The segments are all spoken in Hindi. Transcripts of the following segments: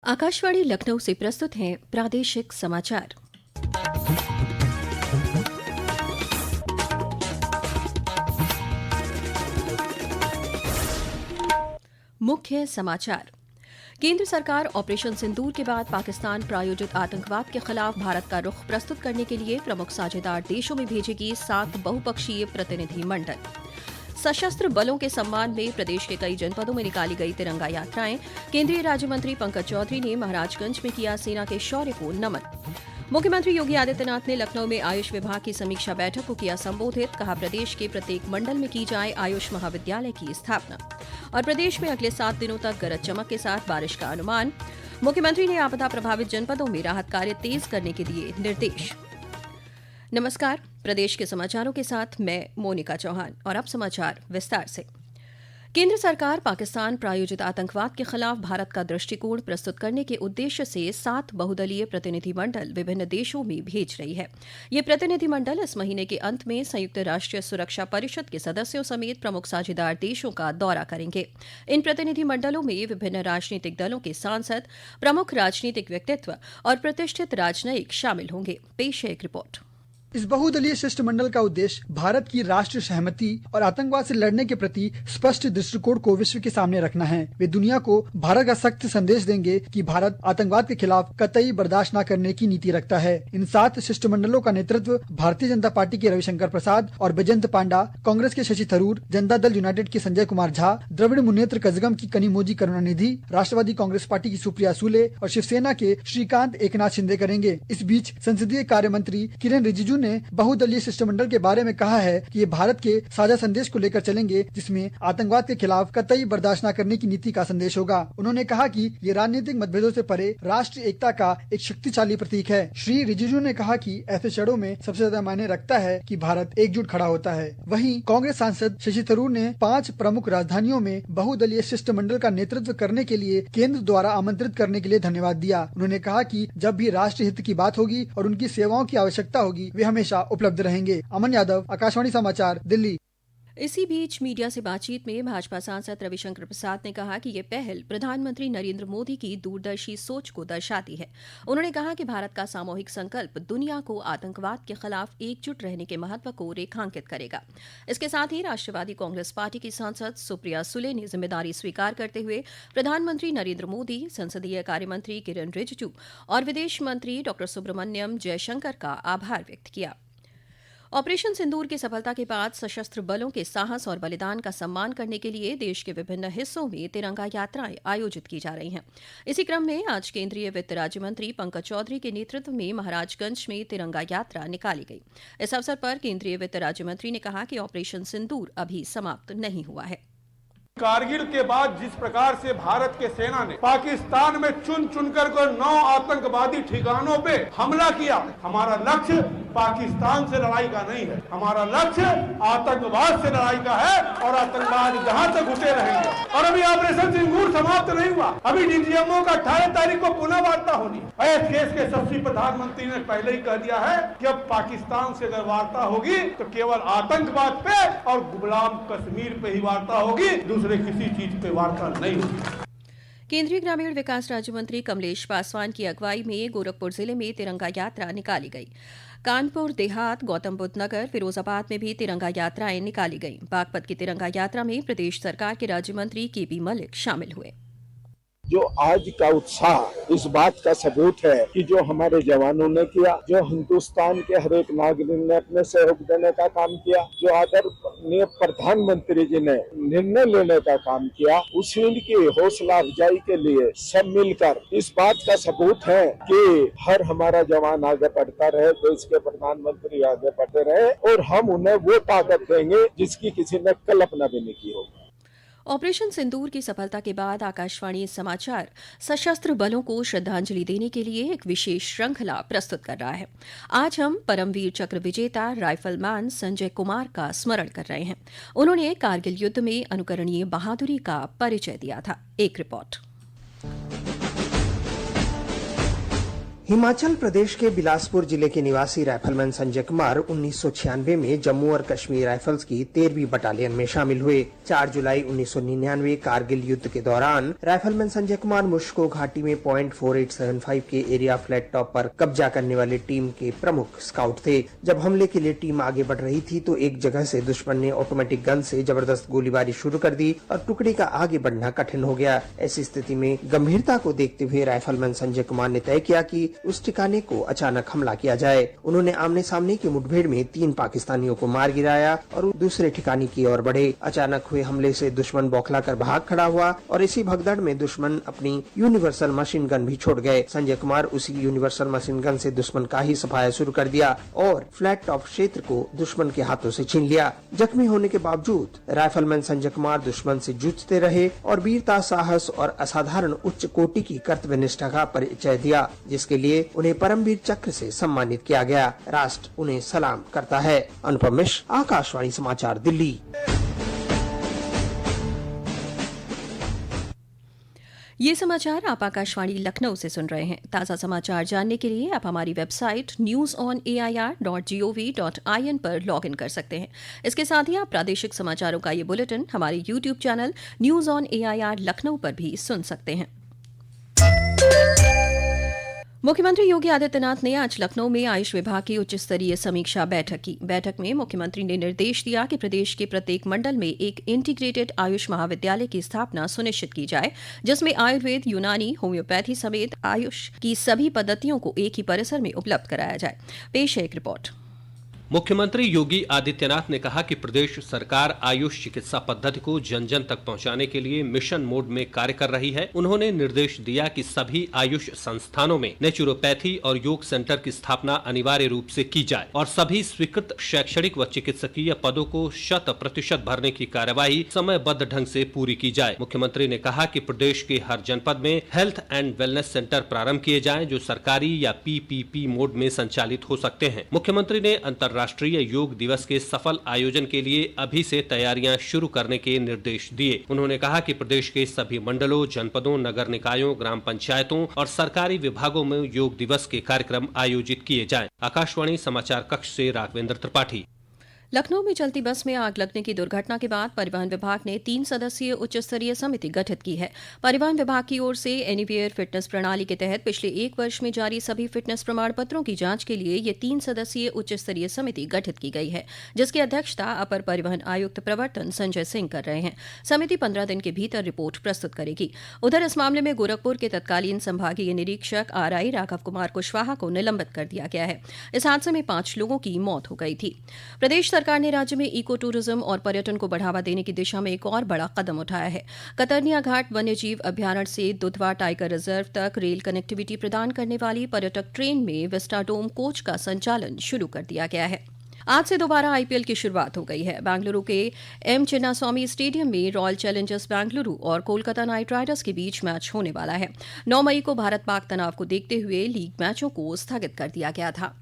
आकाशवाणी लखनऊ से प्रस्तुत हैं प्रादेशिक समाचार। मुख्य समाचार। केंद्र सरकार ऑपरेशन सिंदूर के बाद पाकिस्तान प्रायोजित आतंकवाद के खिलाफ भारत का रुख प्रस्तुत करने के लिए प्रमुख साझेदार देशों में भेजेगी 7 बहुपक्षीय प्रतिनिधि मंडल। सशस्त्र बलों के सम्मान में प्रदेश के कई जनपदों में निकाली गई तिरंगा यात्राएं। केंद्रीय राज्य मंत्री पंकज चौधरी ने महाराजगंज में किया सेना के शौर्य को नमन। मुख्यमंत्री योगी आदित्यनाथ ने लखनऊ में आयुष विभाग की समीक्षा बैठक को किया संबोधित। कहा, प्रदेश के प्रत्येक मंडल में की जाए आयुष महाविद्यालय की स्थापना। और प्रदेश में अगले 7 दिनों तक गरज चमक के साथ बारिश का अनुमान। मुख्यमंत्री ने आपदा प्रभावित जनपदों में राहत कार्य तेज करने के दिए निर्देश। नमस्कार, प्रदेश के समाचारों के साथ मैं मोनिका चौहान और अब समाचार विस्तार से। केंद्र सरकार पाकिस्तान प्रायोजित आतंकवाद के खिलाफ भारत का दृष्टिकोण प्रस्तुत करने के उद्देश्य से 7 बहुदलीय प्रतिनिधिमंडल विभिन्न देशों में भेज रही है। ये प्रतिनिधिमंडल इस महीने के अंत में संयुक्त राष्ट्र सुरक्षा परिषद के सदस्यों समेत प्रमुख साझेदार देशों का दौरा करेंगे। इन प्रतिनिधिमंडलों में विभिन्न राजनीतिक दलों के सांसद, प्रमुख राजनीतिक व्यक्तित्व और प्रतिष्ठित राजनयिक शामिल होंगे। पेश है एक रिपोर्ट। इस बहुदलीय शिष्टमंडल का उद्देश्य भारत की राष्ट्रीय सहमति और आतंकवाद से लड़ने के प्रति स्पष्ट दृष्टिकोण को विश्व के सामने रखना है। वे दुनिया को भारत का सख्त संदेश देंगे कि भारत आतंकवाद के खिलाफ कतई बर्दाश्त न करने की नीति रखता है। इन 7 शिष्टमंडलों का नेतृत्व भारतीय जनता पार्टी के रविशंकर प्रसाद और बैजयंत पांडा, कांग्रेस के शशि थरूर, जनता दल यूनाइटेड के संजय कुमार झा, द्रविड़ मुन्नेत्र कजगम की कनिमोझी करुणानिधि, राष्ट्रवादी कांग्रेस पार्टी की सुप्रिया सुले और शिवसेना के श्रीकांत एकनाथ शिंदे करेंगे। इस बीच संसदीय कार्य मंत्री किरेन रिजिजू ने बहुदलीय शिष्टमंडल के बारे में कहा है कि ये भारत के साझा संदेश को लेकर चलेंगे, जिसमें आतंकवाद के खिलाफ कतई बर्दाश्त न करने की नीति का संदेश होगा। उन्होंने कहा कि ये राजनीतिक मतभेदों से परे राष्ट्रीय एकता का एक शक्तिशाली प्रतीक है। श्री रिजिजू ने कहा कि ऐसे क्षणों में सबसे ज्यादा मायने रखता है कि भारत एकजुट खड़ा होता है। वहीं कांग्रेस सांसद शशि थरूर ने 5 प्रमुख राजधानियों में बहुदलीय शिष्टमंडल का नेतृत्व करने के लिए केंद्र द्वारा आमंत्रित करने के लिए धन्यवाद दिया। उन्होंने कहा कि जब भी राष्ट्रीय हित की बात होगी और उनकी सेवाओं की आवश्यकता होगी, वे हमेशा उपलब्ध रहेंगे। अमन यादव, आकाशवाणी समाचार, दिल्ली। इसी बीच मीडिया से बातचीत में भाजपा सांसद रविशंकर प्रसाद ने कहा कि ये पहल प्रधानमंत्री नरेंद्र मोदी की दूरदर्शी सोच को दर्शाती है। उन्होंने कहा कि भारत का सामूहिक संकल्प दुनिया को आतंकवाद के खिलाफ एकजुट रहने के महत्व को रेखांकित करेगा। इसके साथ ही राष्ट्रवादी कांग्रेस पार्टी की सांसद सुप्रिया सुले ने जिम्मेदारी स्वीकार करते हुए प्रधानमंत्री नरेंद्र मोदी, संसदीय कार्य मंत्री किरेन रिजिजू और विदेश मंत्री डॉ सुब्रमण्यम जयशंकर का आभार व्यक्त किया। ऑपरेशन सिंदूर की सफलता के बाद सशस्त्र बलों के साहस और बलिदान का सम्मान करने के लिए देश के विभिन्न हिस्सों में तिरंगा यात्राएं आयोजित की जा रही हैं। इसी क्रम में आज केंद्रीय वित्त राज्य मंत्री पंकज चौधरी के नेतृत्व में महाराजगंज में तिरंगा यात्रा निकाली गई। इस अवसर पर केंद्रीय वित्त राज्य मंत्री ने कहा कि ऑपरेशन सिंदूर अभी समाप्त नहीं हुआ है। कारगिल के बाद जिस प्रकार से भारत के सेना ने पाकिस्तान में चुन चुनकर 9 आतंकवादी ठिकानों पे हमला किया, हमारा लक्ष्य पाकिस्तान से लड़ाई का नहीं है, हमारा लक्ष्य आतंकवाद से लड़ाई का है और आतंकवाद जहां तक घुसे रहेंगे। और अभी ऑपरेशन सिंदूर समाप्त नहीं हुआ, अभी डीजीएमओ का 18 तारीख को पुनः वार्ता होनी है। इस देश के यशस्वी प्रधानमंत्री ने पहले ही कह दिया है कि अब पाकिस्तान से अगर वार्ता होगी तो केवल आतंकवाद पे और गुलाम कश्मीर पे ही वार्ता होगी, दूसरे किसी चीज पे वार्ता नहीं होगी। केंद्रीय ग्रामीण विकास राज्य मंत्री कमलेश पासवान की अगुवाई में गोरखपुर जिले में तिरंगा यात्रा निकाली गई। कानपुर देहात, गौतम बुद्ध नगर, फिरोजाबाद में भी तिरंगा यात्राएं निकाली गईं। बागपत की तिरंगा यात्रा में प्रदेश सरकार के राज्य मंत्री केपी मलिक शामिल हुए। जो आज का उत्साह इस बात का सबूत है कि जो हमारे जवानों ने किया, जो हिंदुस्तान के हर एक नागरिक ने अपने सहयोग देने का काम किया, जो आदरणीय प्रधानमंत्री जी ने निर्णय लेने का काम किया, उसी की हौसला अफजाई के लिए सब मिलकर इस बात का सबूत है कि हर हमारा जवान आगे बढ़ता रहे, देश के प्रधानमंत्री आगे बढ़ते रहे और हम उन्हें वो ताकत देंगे जिसकी किसी ने कल्पना भी नहीं की होगी। ऑपरेशन सिंदूर की सफलता के बाद आकाशवाणी समाचार सशस्त्र बलों को श्रद्धांजलि देने के लिए एक विशेष श्रृंखला प्रस्तुत कर रहा है। आज हम परमवीर चक्र विजेता राइफलमैन संजय कुमार का स्मरण कर रहे हैं। उन्होंने कारगिल युद्ध में अनुकरणीय बहादुरी का परिचय दिया था। एक रिपोर्ट। हिमाचल प्रदेश के बिलासपुर जिले के निवासी राइफलमैन संजय कुमार 1996 में जम्मू और कश्मीर राइफल्स की 13वीं बटालियन में शामिल हुए। 4 जुलाई 1999 कारगिल युद्ध के दौरान राइफलमैन संजय कुमार मुश्को घाटी में .4875 के एरिया फ्लैट टॉप पर कब्जा करने वाले टीम के प्रमुख स्काउट थे। जब हमले के लिए टीम आगे बढ़ रही थी तो एक जगह से दुश्मन ने ऑटोमेटिक गन से जबरदस्त गोलीबारी शुरू कर दी और टुकड़ी का आगे बढ़ना कठिन हो गया। ऐसी स्थिति में गंभीरता को देखते हुए राइफलमैन संजय कुमार ने तय किया कि उस ठिकाने को अचानक हमला किया जाए। उन्होंने आमने सामने की मुठभेड़ में 3 पाकिस्तानियों को मार गिराया और दूसरे ठिकाने की ओर बढ़े। अचानक हुए हमले से दुश्मन बौखलाकर भाग खड़ा हुआ और इसी भगदड़ में दुश्मन अपनी यूनिवर्सल मशीन गन भी छोड़ गए। संजय कुमार उसी यूनिवर्सल मशीन गन से दुश्मन का ही सफाया शुरू कर दिया और फ्लैट टॉप क्षेत्र को दुश्मन के हाथों से छीन लिया। जख्मी होने के बावजूद राइफलमैन संजय कुमार दुश्मन से जूझते रहे और वीरता, साहस और असाधारण उच्च कोटि की कर्तव्य निष्ठा का परिचय दिया, जिसके लिए उन्हें परमवीर चक्र से सम्मानित किया गया। राष्ट्र उन्हें सलाम करता है। अनुपम मिश्र, आकाशवाणी समाचार, दिल्ली। ये समाचार आप आकाशवाणी लखनऊ से सुन रहे हैं। ताज़ा समाचार जानने के लिए आप हमारी वेबसाइट newsonair.gov.in पर लॉग इन कर सकते हैं। इसके साथ ही आप प्रादेशिक समाचारों का ये बुलेटिन हमारे YouTube channel news on AIR Lucknow पर भी सुन सकते हैं। मुख्यमंत्री योगी आदित्यनाथ ने आज लखनऊ में आयुष विभाग की उच्च स्तरीय समीक्षा बैठक की। बैठक में मुख्यमंत्री ने निर्देश दिया कि प्रदेश के प्रत्येक मंडल में एक इंटीग्रेटेड आयुष महाविद्यालय की स्थापना सुनिश्चित की जाए, जिसमें आयुर्वेद, यूनानी, होम्योपैथी समेत आयुष की सभी पद्धतियों को एक ही परिसर में उपलब्ध कराया जाए। पेश है एक रिपोर्ट। मुख्यमंत्री योगी आदित्यनाथ ने कहा कि प्रदेश सरकार आयुष चिकित्सा पद्धति को जन जन तक पहुंचाने के लिए मिशन मोड में कार्य कर रही है। उन्होंने निर्देश दिया कि सभी आयुष संस्थानों में नेचुरोपैथी और योग सेंटर की स्थापना अनिवार्य रूप से की जाए और सभी स्वीकृत शैक्षणिक व चिकित्सकीय पदों को 100% भरने की कार्यवाही समयबद्ध ढंग से पूरी की जाए। मुख्यमंत्री ने कहा कि प्रदेश के हर जनपद में हेल्थ एंड वेलनेस सेंटर प्रारंभ किए जाएं, जो सरकारी या PPP मोड में संचालित हो सकते हैं। मुख्यमंत्री ने राष्ट्रीय योग दिवस के सफल आयोजन के लिए अभी से तैयारियां शुरू करने के निर्देश दिए। उन्होंने कहा कि प्रदेश के सभी मंडलों, जनपदों, नगर निकायों, ग्राम पंचायतों और सरकारी विभागों में योग दिवस के कार्यक्रम आयोजित किए जाएं। आकाशवाणी समाचार कक्ष से राघवेंद्र त्रिपाठी। लखनऊ में चलती बस में आग लगने की दुर्घटना के बाद परिवहन विभाग ने 3 सदस्यीय उच्च स्तरीय समिति गठित की है। परिवहन विभाग की ओर से एनीवेयर फिटनेस प्रणाली के तहत पिछले 1 वर्ष में जारी सभी फिटनेस प्रमाण पत्रों की जांच के लिए ये 3 सदस्यीय उच्च स्तरीय समिति गठित की गई है, जिसकी अध्यक्षता अपर परिवहन आयुक्त प्रवर्तन संजय सिंह कर रहे हैं। समिति 15 दिन के भीतर रिपोर्ट प्रस्तुत करेगी। उधर इस मामले में गोरखपुर के तत्कालीन संभागीय निरीक्षक RI राघव कुमार कुशवाहा को निलंबित कर दिया गया है। इस हादसे में 5 लोगों की मौत हो गई थी। प्रदेश सरकार ने राज्य में इको टूरिज्म और पर्यटन को बढ़ावा देने की दिशा में एक और बड़ा कदम उठाया है। कतरनिया घाट वन्यजीव अभ्यारण्य से दुधवा टाइगर रिजर्व तक रेल कनेक्टिविटी प्रदान करने वाली पर्यटक ट्रेन में विस्टाडोम कोच का संचालन शुरू कर दिया गया है। आज से दोबारा IPL की शुरुआत हो गई है। बेंगलुरु के M चिन्नास्वामी स्टेडियम में रॉयल चैलेंजर्स बेंगलुरु और कोलकाता नाइट राइडर्स के बीच मैच होने वाला है। 9 मई को भारत-पाक तनाव को देखते हुए लीग मैचों को स्थगित कर दिया गया था।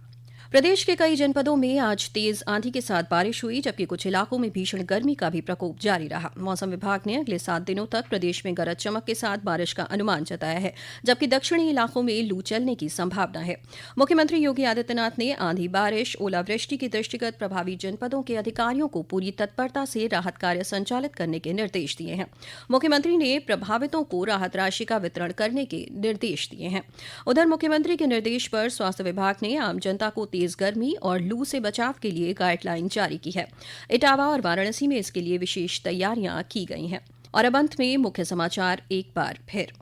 प्रदेश के कई जनपदों में आज तेज आंधी के साथ बारिश हुई, जबकि कुछ इलाकों में भीषण गर्मी का भी प्रकोप जारी रहा। मौसम विभाग ने अगले 7 दिनों तक प्रदेश में गरज चमक के साथ बारिश का अनुमान जताया है, जबकि दक्षिणी इलाकों में लू चलने की संभावना है। मुख्यमंत्री योगी आदित्यनाथ ने आंधी, बारिश, ओलावृष्टि के दृष्टिगत प्रभावित जनपदों के अधिकारियों को पूरी तत्परता से राहत कार्य संचालित करने के निर्देश दिए हैं। मुख्यमंत्री ने प्रभावितों को राहत राशि का वितरण करने के निर्देश दिए हैं। उधर मुख्यमंत्री के निर्देश पर स्वास्थ्य विभाग ने आम जनता को तेज गर्मी और लू से बचाव के लिए गाइडलाइन जारी की है। इटावा और वाराणसी में इसके लिए विशेष तैयारियां की गई हैं। और अब अंत में मुख्य समाचार एक बार फिर।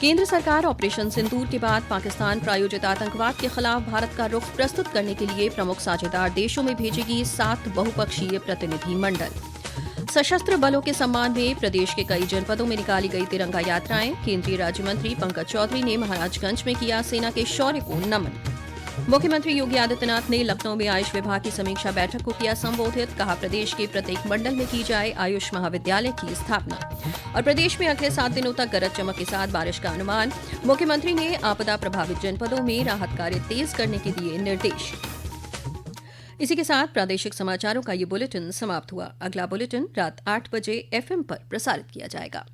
केंद्र सरकार ऑपरेशन सिंदूर के बाद पाकिस्तान प्रायोजित आतंकवाद के खिलाफ भारत का रुख प्रस्तुत करने के लिए प्रमुख साझेदार देशों में भेजेगी 7 बहुपक्षीय प्रतिनिधि मंडल। सशस्त्र बलों के सम्मान में प्रदेश के कई जनपदों में निकाली गई तिरंगा यात्राएं। केंद्रीय राज्य मंत्री पंकज चौधरी ने महाराजगंज में किया सेना के शौर्य को नमन। मुख्यमंत्री योगी आदित्यनाथ ने लखनऊ में आयुष विभाग की समीक्षा बैठक को किया संबोधित। कहा, प्रदेश के प्रत्येक मंडल में की जाए आयुष महाविद्यालय की स्थापना। और प्रदेश में अगले 7 दिनों तक गरज चमक के साथ बारिश का अनुमान। मुख्यमंत्री ने आपदा प्रभावित जनपदों में राहत कार्य तेज करने के दिए निर्देश। इसी के साथ प्रादेशिक समाचारों का ये बुलेटिन समाप्त हुआ। अगला बुलेटिन रात 8 बजे FM पर प्रसारित किया जाएगा।